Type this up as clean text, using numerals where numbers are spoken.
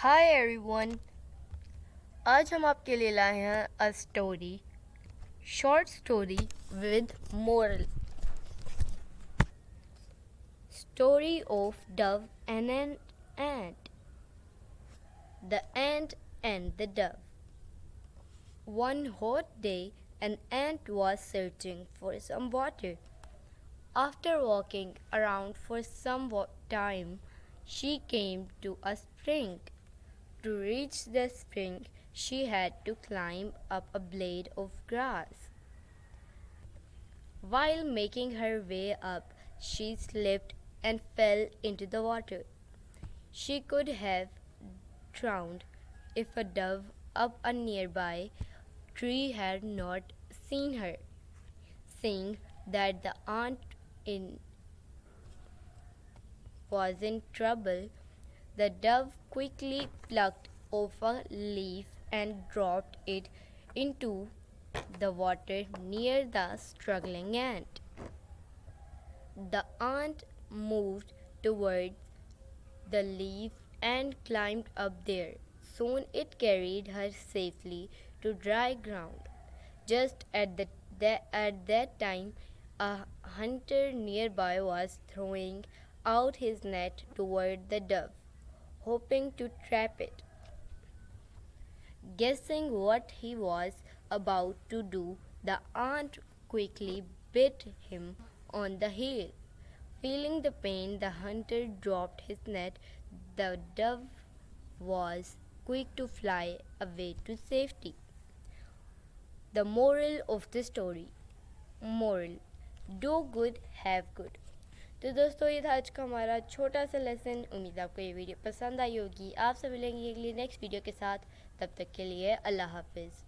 Hi everyone. आज हम आपके लिए लाए हैं a story, short story with moral. Story of dove and an ant. The ant and the dove. One hot day, an ant was searching for some water. After walking around for some time, she came to a spring. To reach the spring, she had to climb up a blade of grass. While making her way up, she slipped and fell into the water. She could have drowned if a dove up a nearby tree had not seen her. Seeing that the ant was in trouble, the dove quickly plucked off a leaf and dropped it into the water near the struggling ant. The ant moved toward the leaf and climbed up there. Soon it carried her safely to dry ground. Just at that time, a hunter nearby was throwing out his net toward the dove, hoping to trap it. Guessing what he was about to do, the ant quickly bit him on the heel. Feeling the pain, the hunter dropped his net. The dove was quick to fly away to safety. The moral of the story. Moral: do good, have good. तो दोस्तों, ये था आज का हमारा छोटा सा lesson. उम्मीद आपको ये वीडियो पसंद आई होगी। आपसे मिलेंगे अगली नेक्स्ट वीडियो के साथ। तब तक के लिए अल्लाह हाफिज़।